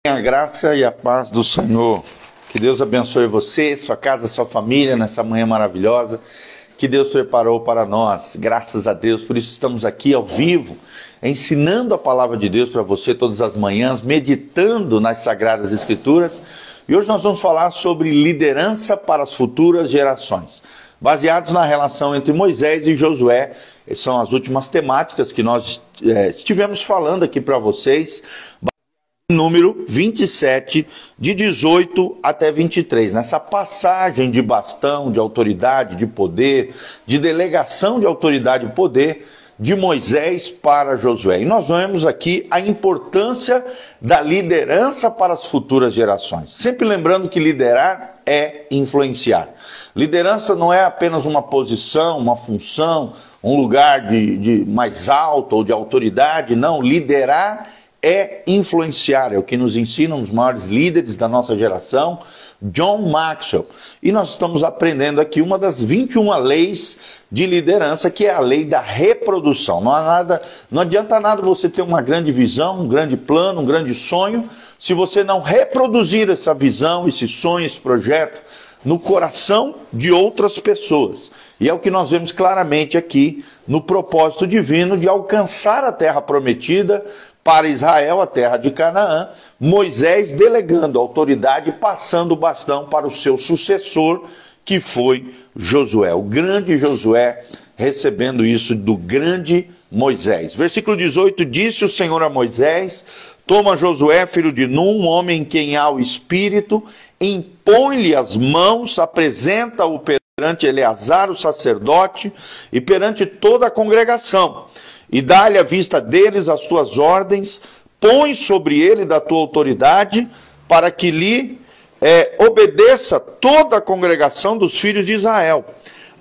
A graça e a paz do Senhor. Que Deus abençoe você, sua casa, sua família nessa manhã maravilhosa que Deus preparou para nós. Graças a Deus, por isso estamos aqui ao vivo, ensinando a palavra de Deus para você todas as manhãs, meditando nas Sagradas Escrituras. E hoje nós vamos falar sobre liderança para as futuras gerações, baseados na relação entre Moisés e Josué. Essas são as últimas temáticas que nós estivemos falando aqui para vocês. Número 27, de 18 até 23. Nessa passagem de bastão, de autoridade, de poder, de delegação de autoridade e poder de Moisés para Josué. E nós vemos aqui a importância da liderança para as futuras gerações. Sempre lembrando que liderar é influenciar. Liderança não é apenas uma posição, uma função, um lugar de mais alto ou de autoridade. Não, liderar é influenciar, é o que nos ensinam os maiores líderes da nossa geração, John Maxwell. E nós estamos aprendendo aqui uma das 21 leis de liderança, que é a lei da reprodução. Não adianta nada você ter uma grande visão, um grande plano, um grande sonho, se você não reproduzir essa visão, esse sonho, esse projeto no coração de outras pessoas. E é o que nós vemos claramente aqui no propósito divino de alcançar a terra prometida para Israel, a terra de Canaã, Moisés delegando a autoridade, passando o bastão para o seu sucessor, que foi Josué. O grande Josué recebendo isso do grande Moisés. Versículo 18, disse o Senhor a Moisés: toma Josué, filho de Num, homem em quem há o Espírito, impõe-lhe as mãos, apresenta-o perante Eleazar, o sacerdote, e perante toda a congregação. E dá-lhe à vista deles as tuas ordens, põe sobre ele da tua autoridade, para que lhe obedeça toda a congregação dos filhos de Israel.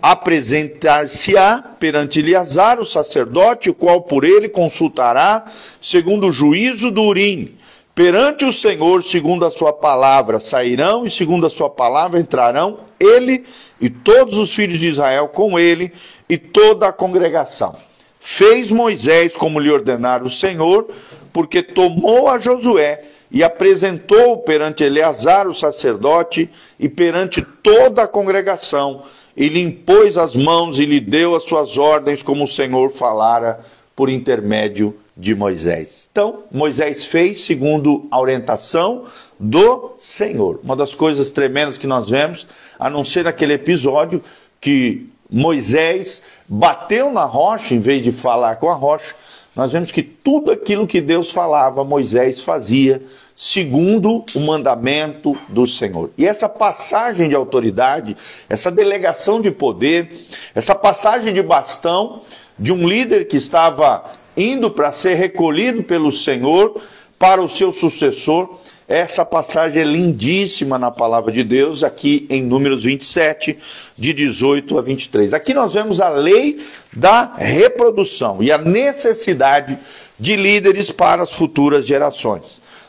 Apresentar-se-á perante Eleazar, o sacerdote, o qual por ele consultará, segundo o juízo do Urim. Perante o Senhor, segundo a sua palavra, sairão, e segundo a sua palavra entrarão ele e todos os filhos de Israel com ele, e toda a congregação. Fez Moisés como lhe ordenara o Senhor, porque tomou a Josué e apresentou-o perante Eleazar, o sacerdote, e perante toda a congregação, e lhe impôs as mãos e lhe deu as suas ordens, como o Senhor falara por intermédio de Moisés. Então, Moisés fez segundo a orientação do Senhor. Uma das coisas tremendas que nós vemos, a não ser aquele episódio que Moisés bateu na rocha em vez de falar com a rocha, nós vemos que tudo aquilo que Deus falava, Moisés fazia segundo o mandamento do Senhor. E essa passagem de autoridade, essa delegação de poder, essa passagem de bastão de um líder que estava indo para ser recolhido pelo Senhor para o seu sucessor, essa passagem é lindíssima na palavra de Deus, aqui em Números 27, de 18 a 23. Aqui nós vemos a lei da reprodução e a necessidade de líderes para as futuras gerações.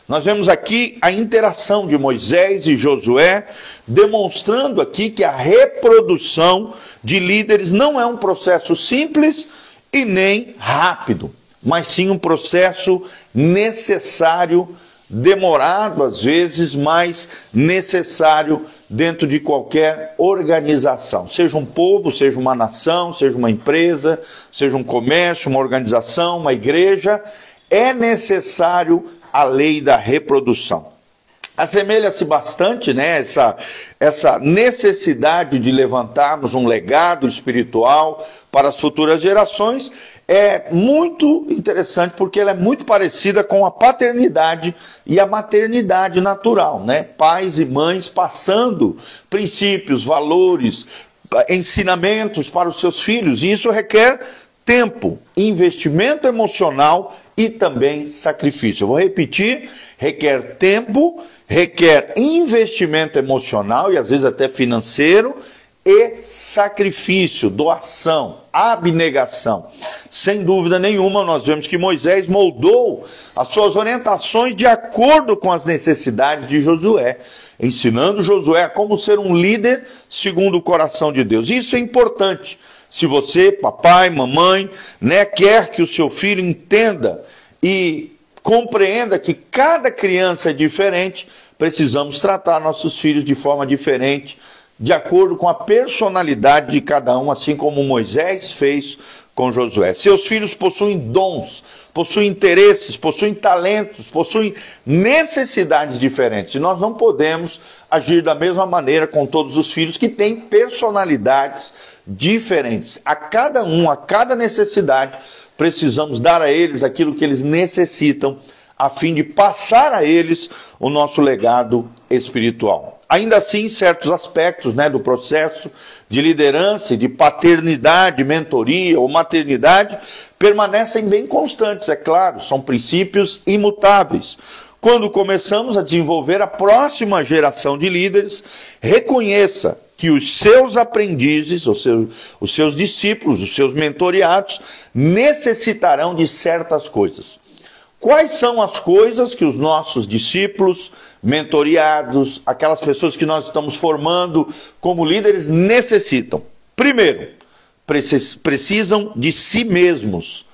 Nós vemos aqui a interação de Moisés e Josué, demonstrando aqui que a reprodução de líderes não é um processo simples e nem rápido, mas sim um processo necessário, demorado às vezes, mas necessário dentro de qualquer organização. Seja um povo, seja uma nação, seja uma empresa, seja um comércio, uma organização, uma igreja, é necessário a lei da reprodução. Assemelha-se bastante, né, essa necessidade de levantarmos um legado espiritual para as futuras gerações. É muito interessante porque ela é muito parecida com a paternidade e a maternidade natural, né? Pais e mães passando princípios, valores, ensinamentos para os seus filhos, e isso requer tempo, investimento emocional e também sacrifício. Eu vou repetir, requer tempo, requer investimento emocional e às vezes até financeiro, e sacrifício, doação, abnegação. Sem dúvida nenhuma, nós vemos que Moisés moldou as suas orientações de acordo com as necessidades de Josué, ensinando Josué a como ser um líder segundo o coração de Deus. Isso é importante. Se você, papai, mamãe, quer que o seu filho entenda e compreenda que cada criança é diferente, precisamos tratar nossos filhos de forma diferente, de acordo com a personalidade de cada um, assim como Moisés fez com Josué. Seus filhos possuem dons, possuem interesses, possuem talentos, possuem necessidades diferentes. E nós não podemos agir da mesma maneira com todos os filhos que têm personalidades diferentes. A cada um, a cada necessidade, precisamos dar a eles aquilo que eles necessitam, a fim de passar a eles o nosso legado espiritual. Ainda assim, certos aspectos, do processo de liderança, de paternidade, mentoria ou maternidade, permanecem bem constantes, é claro, são princípios imutáveis. Quando começamos a desenvolver a próxima geração de líderes, reconheça que os seus aprendizes, os seus discípulos, os seus mentoriados, necessitarão de certas coisas. Quais são as coisas que os nossos discípulos, mentoriados, aquelas pessoas que nós estamos formando como líderes necessitam? Primeiro, precisam de si mesmos,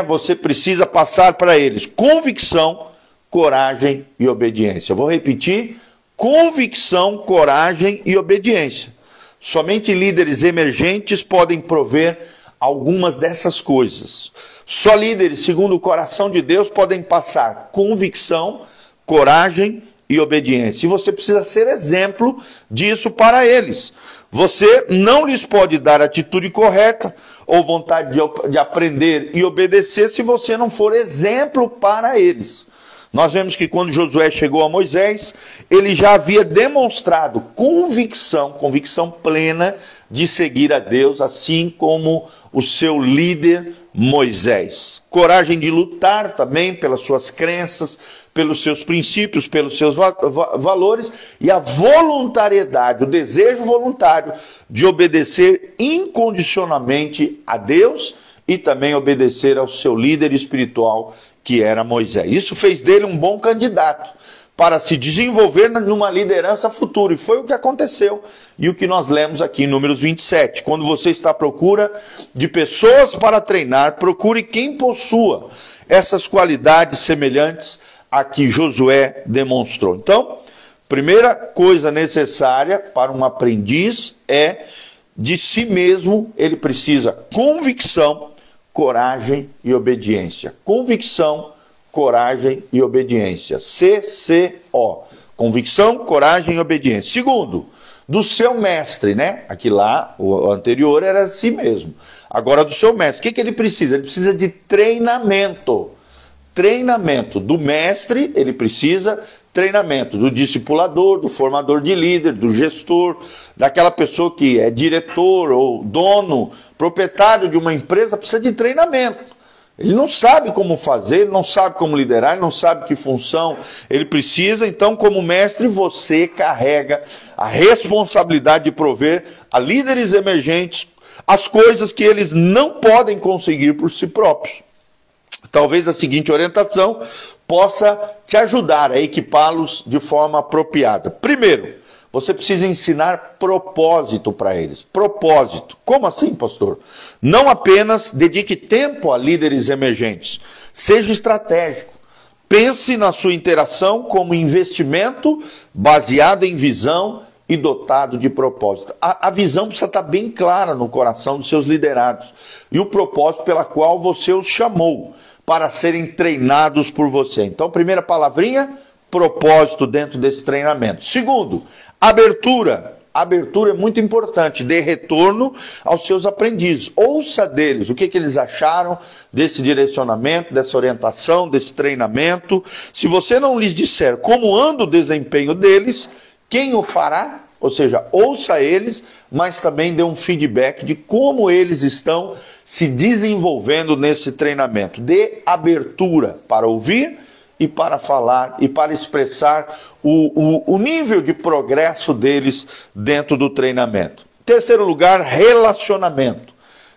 Você precisa passar para eles convicção, coragem e obediência. Eu vou repetir: convicção, coragem e obediência. Somente líderes emergentes podem prover algumas dessas coisas. Só líderes, segundo o coração de Deus, podem passar convicção, coragem e obediência. E você precisa ser exemplo disso para eles. Você não lhes pode dar atitude correta ou vontade de aprender e obedecer se você não for exemplo para eles. Nós vemos que quando Josué chegou a Moisés, ele já havia demonstrado convicção plena de seguir a Deus, assim como o seu líder Moisés. Coragem de lutar também pelas suas crenças, pelos seus princípios, pelos seus valores, e a voluntariedade, o desejo voluntário de obedecer incondicionalmente a Deus e também obedecer ao seu líder espiritual, que era Moisés. Isso fez dele um bom candidato para se desenvolver numa liderança futura. E foi o que aconteceu. E o que nós lemos aqui em Números 27. Quando você está à procura de pessoas para treinar, procure quem possua essas qualidades semelhantes a que Josué demonstrou. Então, primeira coisa necessária para um aprendiz é de si mesmo. Ele precisa convicção, coragem e obediência. Convicção, coragem e obediência. CCO. Convicção, coragem e obediência. Segundo, do seu mestre, Aqui lá, o anterior era si mesmo. Agora do seu mestre. O que ele precisa? Ele precisa de treinamento. Treinamento. Do mestre, ele precisa treinamento. Do discipulador, do formador de líder, do gestor, daquela pessoa que é diretor ou dono, proprietário de uma empresa, precisa de treinamento. Ele não sabe como fazer, ele não sabe como liderar, ele não sabe que função ele precisa. Então, como mestre, você carrega a responsabilidade de prover a líderes emergentes as coisas que eles não podem conseguir por si próprios. Talvez a seguinte orientação possa te ajudar a equipá-los de forma apropriada. Primeiro, você precisa ensinar propósito para eles. Propósito. Como assim, pastor? Não apenas dedique tempo a líderes emergentes. Seja estratégico. Pense na sua interação como investimento baseado em visão e dotado de propósito. A visão precisa estar bem clara no coração dos seus liderados. E o propósito pela qual você os chamou para serem treinados por você. Então, primeira palavrinha, propósito dentro desse treinamento. Segundo, abertura. Abertura é muito importante. Dê retorno aos seus aprendizes. Ouça deles o que eles acharam desse direcionamento, dessa orientação, desse treinamento. Se você não lhes disser como anda o desempenho deles, quem o fará? Ou seja, ouça eles, mas também dê um feedback de como eles estão se desenvolvendo nesse treinamento. Dê abertura para ouvir e para falar e para expressar o nível de progresso deles dentro do treinamento. Terceiro lugar, relacionamento.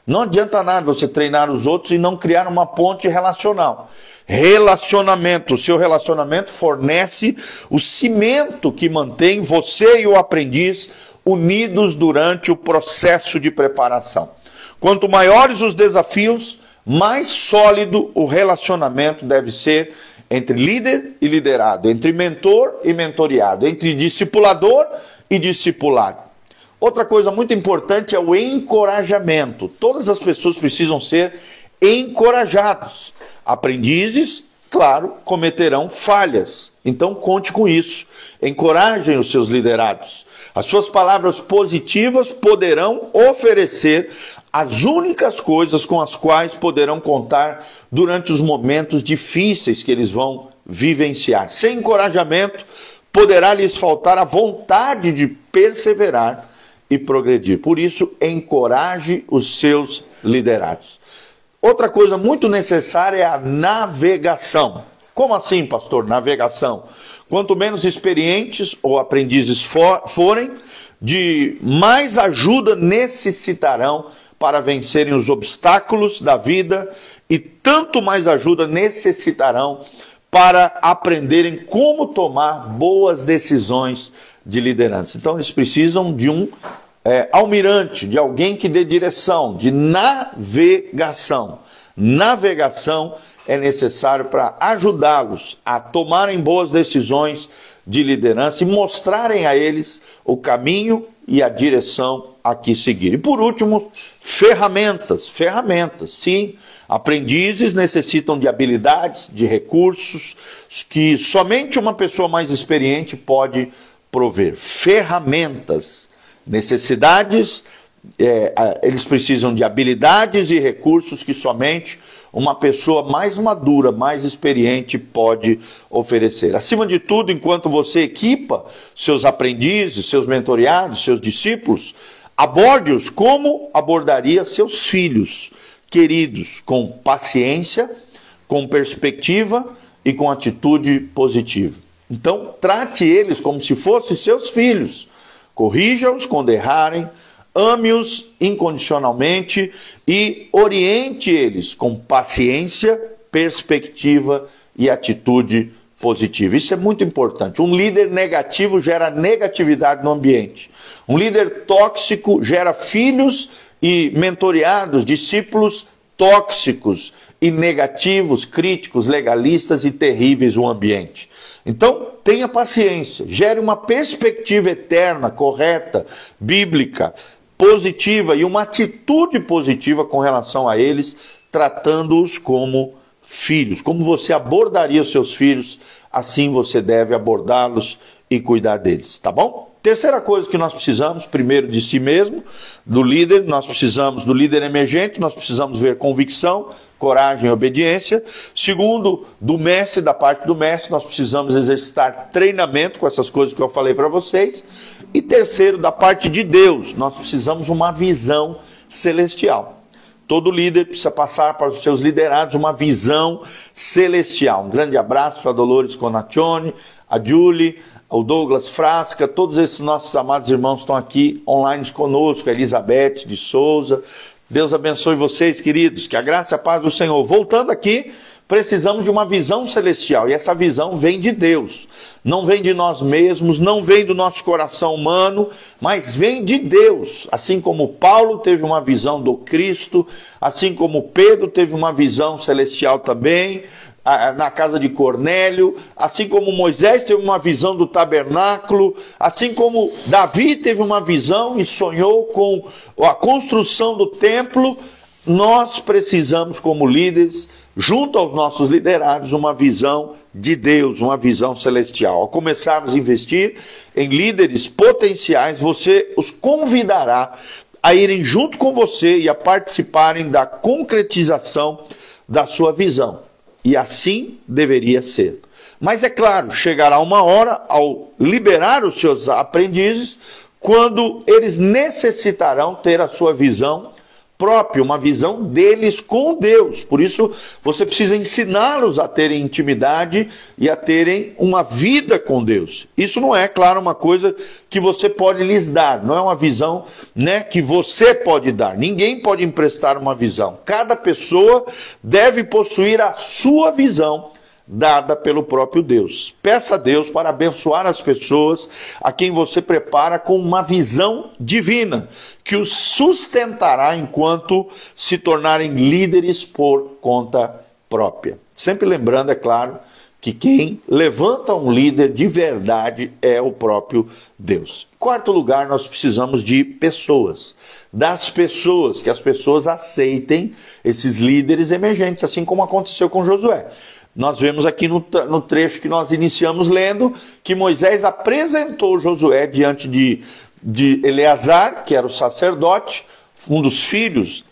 Não adianta nada você treinar os outros e não criar uma ponte relacional. Relacionamento. O seu relacionamento fornece o cimento que mantém você e o aprendiz unidos durante o processo de preparação. Quanto maiores os desafios, mais sólido o relacionamento deve ser entre líder e liderado, entre mentor e mentoreado, entre discipulador e discipulado. Outra coisa muito importante é o encorajamento. Todas as pessoas precisam ser encorajadas. Aprendizes, claro, cometerão falhas. Então conte com isso. Encorajem os seus liderados. As suas palavras positivas poderão oferecer as únicas coisas com as quais poderão contar durante os momentos difíceis que eles vão vivenciar. Sem encorajamento, poderá lhes faltar a vontade de perseverar e progredir. Por isso, encoraje os seus liderados. Outra coisa muito necessária é a navegação. Como assim, pastor? Navegação. Quanto menos experientes ou aprendizes forem, de mais ajuda necessitarão para vencerem os obstáculos da vida e tanto mais ajuda necessitarão para aprenderem como tomar boas decisões de liderança. Então eles precisam de um almirante, de alguém que dê direção, de navegação. Navegação é necessário para ajudá-los a tomarem boas decisões de liderança e mostrarem a eles o caminho e a direção a que seguir. E por último, ferramentas. Ferramentas, sim. Aprendizes necessitam de habilidades, de recursos que somente uma pessoa mais experiente pode prover. Ferramentas, necessidades, eles precisam de habilidades e recursos que somente uma pessoa mais madura, mais experiente pode oferecer. Acima de tudo, enquanto você equipa seus aprendizes, seus mentoreados, seus discípulos, aborde-os como abordaria seus filhos queridos, com paciência, com perspectiva e com atitude positiva. Então, trate eles como se fossem seus filhos. Corrija-os quando errarem, ame-os incondicionalmente e oriente eles com paciência, perspectiva e atitude positiva. Isso é muito importante. Um líder negativo gera negatividade no ambiente. Um líder tóxico gera filhos e mentoreados, discípulos tóxicos e negativos, críticos, legalistas e terríveis no ambiente. Então, tenha paciência, gere uma perspectiva eterna, correta, bíblica, positiva e uma atitude positiva com relação a eles, tratando-os como filhos. Como você abordaria os seus filhos, assim você deve abordá-los e cuidar deles, tá bom? Terceira coisa que nós precisamos, primeiro de si mesmo, do líder, nós precisamos do líder emergente, nós precisamos ver convicção, coragem e obediência. Segundo, do mestre, da parte do mestre, nós precisamos exercitar treinamento com essas coisas que eu falei para vocês. E terceiro, da parte de Deus, nós precisamos uma visão celestial. Todo líder precisa passar para os seus liderados uma visão celestial. Um grande abraço para a Dolores Conaccioni, a Julie, o Douglas Frasca, todos esses nossos amados irmãos estão aqui online conosco, a Elizabeth de Souza. Deus abençoe vocês, queridos, que a graça e a paz do Senhor. Voltando aqui, precisamos de uma visão celestial, e essa visão vem de Deus. Não vem de nós mesmos, não vem do nosso coração humano, mas vem de Deus. Assim como Paulo teve uma visão do Cristo, assim como Pedro teve uma visão celestial também, na casa de Cornélio, assim como Moisés teve uma visão do tabernáculo, assim como Davi teve uma visão e sonhou com a construção do templo, nós precisamos, como líderes, junto aos nossos liderados, uma visão de Deus, uma visão celestial. Ao começarmos a investir em líderes potenciais, você os convidará a irem junto com você e a participarem da concretização da sua visão. E assim deveria ser. Mas é claro, chegará uma hora ao liberar os seus aprendizes, quando eles necessitarão ter a sua visão própria, uma visão deles com Deus. Por isso, você precisa ensiná-los a terem intimidade e a terem uma vida com Deus. Isso não é, claro, uma coisa que você pode lhes dar, não é uma visão, que você pode dar. Ninguém pode emprestar uma visão. Cada pessoa deve possuir a sua visão dada pelo próprio Deus. Peça a Deus para abençoar as pessoas a quem você prepara com uma visão divina, que os sustentará enquanto se tornarem líderes por conta própria. Sempre lembrando, é claro, que quem levanta um líder de verdade é o próprio Deus. Em quarto lugar, nós precisamos de pessoas. Das pessoas, que as pessoas aceitem esses líderes emergentes, assim como aconteceu com Josué. Nós vemos aqui no trecho que nós iniciamos lendo, que Moisés apresentou Josué diante de Eleazar, que era o sacerdote, um dos filhos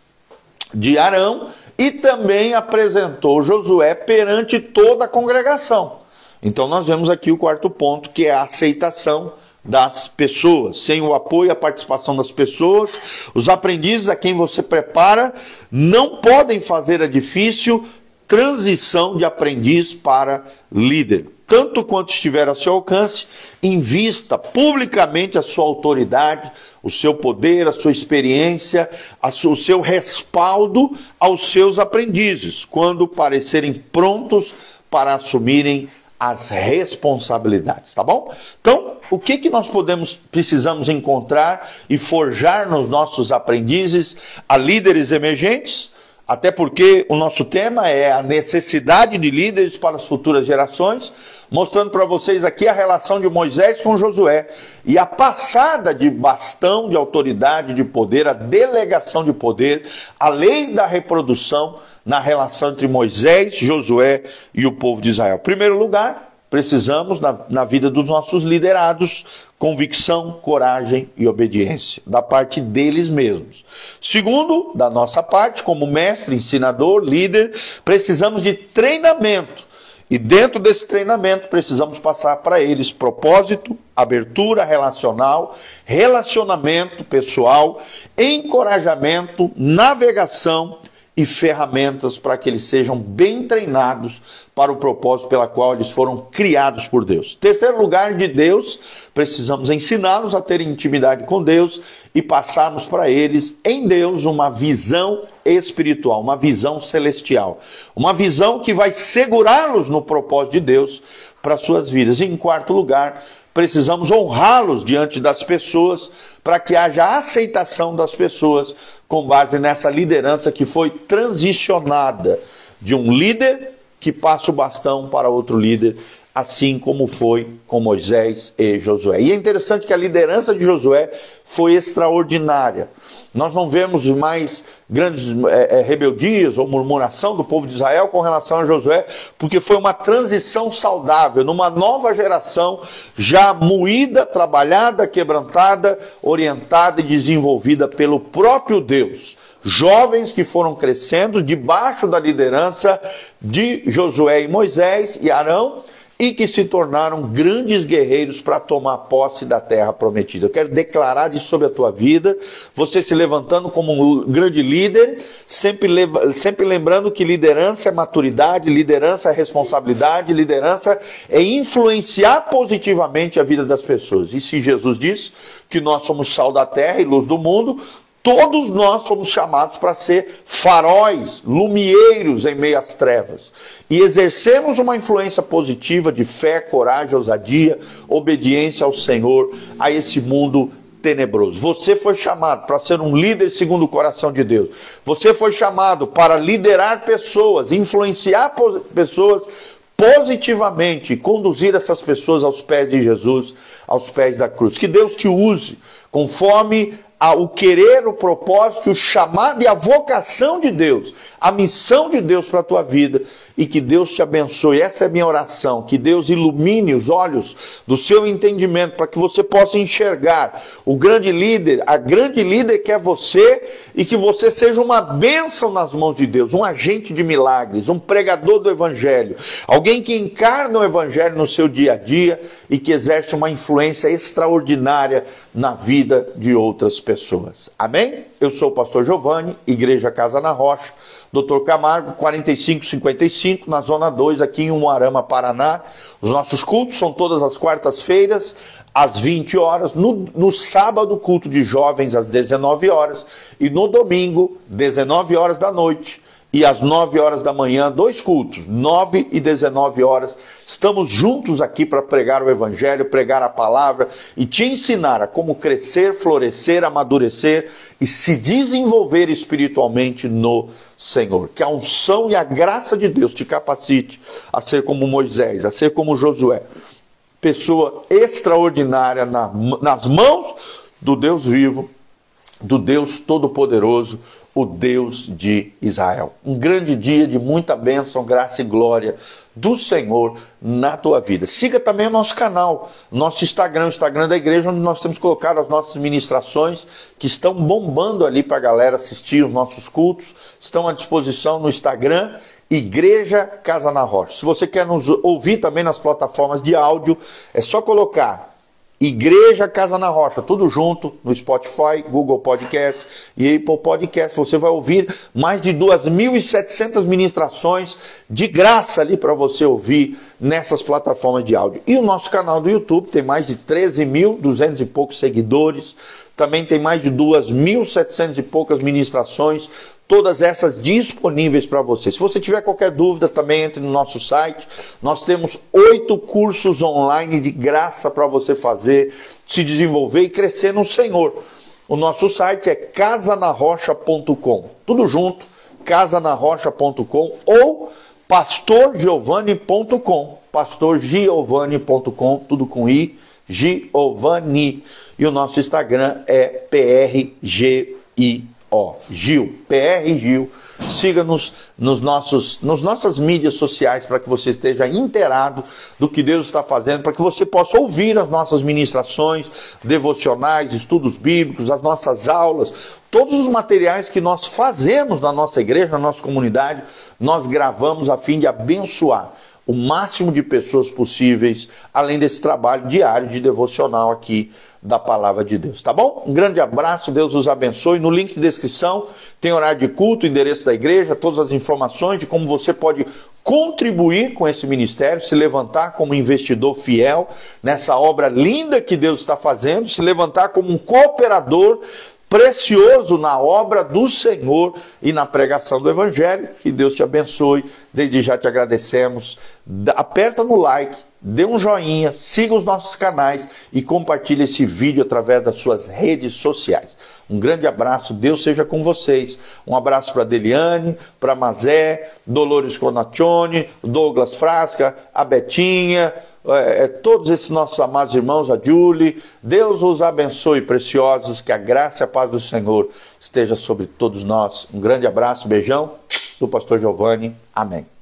de Arão, e também apresentou Josué perante toda a congregação. Então nós vemos aqui o quarto ponto, que é a aceitação das pessoas. Sem o apoio e a participação das pessoas, os aprendizes a quem você prepara não podem fazer a difícil transição de aprendiz para líder. Tanto quanto estiver a seu alcance, invista publicamente a sua autoridade, o seu poder, a sua experiência, o seu respaldo aos seus aprendizes, quando parecerem prontos para assumirem as responsabilidades, tá bom? Então, o que nós precisamos encontrar e forjar nos nossos aprendizes a líderes emergentes? Até porque o nosso tema é a necessidade de líderes para as futuras gerações, mostrando para vocês aqui a relação de Moisés com Josué e a passada de bastão de autoridade, de poder, a delegação de poder, a lei da reprodução na relação entre Moisés, Josué e o povo de Israel. Em primeiro lugar, precisamos, na vida dos nossos liderados, convicção, coragem e obediência, da parte deles mesmos. Segundo, da nossa parte, como mestre, ensinador, líder, precisamos de treinamento. E dentro desse treinamento, precisamos passar para eles propósito, abertura relacional, relacionamento pessoal, encorajamento, navegação e ferramentas para que eles sejam bem treinados para o propósito pela qual eles foram criados por Deus. Terceiro lugar, de Deus, precisamos ensiná-los a terem intimidade com Deus e passarmos para eles, em Deus, uma visão espiritual, uma visão celestial, uma visão que vai segurá-los no propósito de Deus para suas vidas. E em quarto lugar, precisamos honrá-los diante das pessoas para que haja aceitação das pessoas com base nessa liderança que foi transicionada de um líder que passa o bastão para outro líder, assim como foi com Moisés e Josué. E é interessante que a liderança de Josué foi extraordinária. Nós não vemos mais grandes rebeldias ou murmuração do povo de Israel com relação a Josué, porque foi uma transição saudável, numa nova geração já moída, trabalhada, quebrantada, orientada e desenvolvida pelo próprio Deus. Jovens que foram crescendo debaixo da liderança de Josué e Moisés e Arão, e que se tornaram grandes guerreiros para tomar posse da terra prometida. Eu quero declarar isso sobre a tua vida, você se levantando como um grande líder, sempre lembrando que liderança é maturidade, liderança é responsabilidade, liderança é influenciar positivamente a vida das pessoas. E se Jesus diz que nós somos sal da terra e luz do mundo, todos nós somos chamados para ser faróis, lumieiros em meio às trevas. E exercemos uma influência positiva de fé, coragem, ousadia, obediência ao Senhor, a esse mundo tenebroso. Você foi chamado para ser um líder segundo o coração de Deus. Você foi chamado para liderar pessoas, influenciar pessoas positivamente e conduzir essas pessoas aos pés de Jesus, aos pés da cruz. Que Deus te use conforme o querer, o propósito, o chamado e a vocação de Deus, a missão de Deus para a tua vida, e que Deus te abençoe. Essa é a minha oração, que Deus ilumine os olhos do seu entendimento, para que você possa enxergar o grande líder, a grande líder que é você, e que você seja uma bênção nas mãos de Deus, um agente de milagres, um pregador do Evangelho, alguém que encarna o Evangelho no seu dia a dia e que exerce uma influência extraordinária na vida de outras pessoas. Amém? Eu sou o pastor Giovanni, Igreja Casa na Rocha, Dr. Camargo, 4555, na Zona 2, aqui em Umuarama, Paraná. Os nossos cultos são todas as quartas-feiras, às 20 horas, no sábado, culto de jovens, às 19 horas, e no domingo, 19 horas da noite, e às 9 horas da manhã, 2 cultos, 9 e 19 horas. Estamos juntos aqui para pregar o Evangelho, pregar a palavra e te ensinar a como crescer, florescer, amadurecer e se desenvolver espiritualmente no Senhor. Que a unção e a graça de Deus te capacite a ser como Moisés, a ser como Josué. Pessoa extraordinária nas mãos do Deus vivo, do Deus Todo-Poderoso, o Deus de Israel. Um grande dia de muita bênção, graça e glória do Senhor na tua vida. Siga também o nosso canal, nosso Instagram, o Instagram da igreja, onde nós temos colocado as nossas ministrações, que estão bombando ali para a galera assistir os nossos cultos. Estão à disposição no Instagram, Igreja Casa na Rocha. Se você quer nos ouvir também nas plataformas de áudio, é só colocar Igreja Casa na Rocha, tudo junto, no Spotify, Google Podcast e Apple Podcast. Você vai ouvir mais de 2.700 ministrações de graça ali para você ouvir nessas plataformas de áudio. E o nosso canal do YouTube tem mais de 13.200 e poucos seguidores. Também tem mais de 2.700 e poucas ministrações, todas essas disponíveis para você. Se você tiver qualquer dúvida, também entre no nosso site. Nós temos 8 cursos online de graça para você fazer, se desenvolver e crescer no Senhor. O nosso site é casanarrocha.com, tudo junto, casanarrocha.com ou pastorgiovanni.com, pastorgiovanni.com, tudo com I, Giovanni. E o nosso Instagram é PRGIO, Gil, PR Gil. Siga-nos nas nossas mídias sociais para que você esteja inteirado do que Deus está fazendo, para que você possa ouvir as nossas ministrações, devocionais, estudos bíblicos, as nossas aulas, todos os materiais que nós fazemos na nossa igreja, na nossa comunidade, nós gravamos a fim de abençoar o máximo de pessoas possíveis, além desse trabalho diário de devocional aqui da Palavra de Deus, tá bom? Um grande abraço, Deus os abençoe. No link de descrição tem horário de culto, endereço da igreja, todas as informações de como você pode contribuir com esse ministério, se levantar como investidor fiel nessa obra linda que Deus está fazendo, se levantar como um cooperador precioso na obra do Senhor e na pregação do Evangelho. Que Deus te abençoe. Desde já te agradecemos. Aperta no like, dê um joinha, siga os nossos canais e compartilhe esse vídeo através das suas redes sociais. Um grande abraço, Deus seja com vocês. Um abraço para Deliane, para Mazé, Dolores Conaccione, Douglas Frasca, a Betinha, todos esses nossos amados irmãos, a Julie. Deus os abençoe, preciosos, que a graça e a paz do Senhor esteja sobre todos nós. Um grande abraço, beijão do pastor Giovanni. Amém.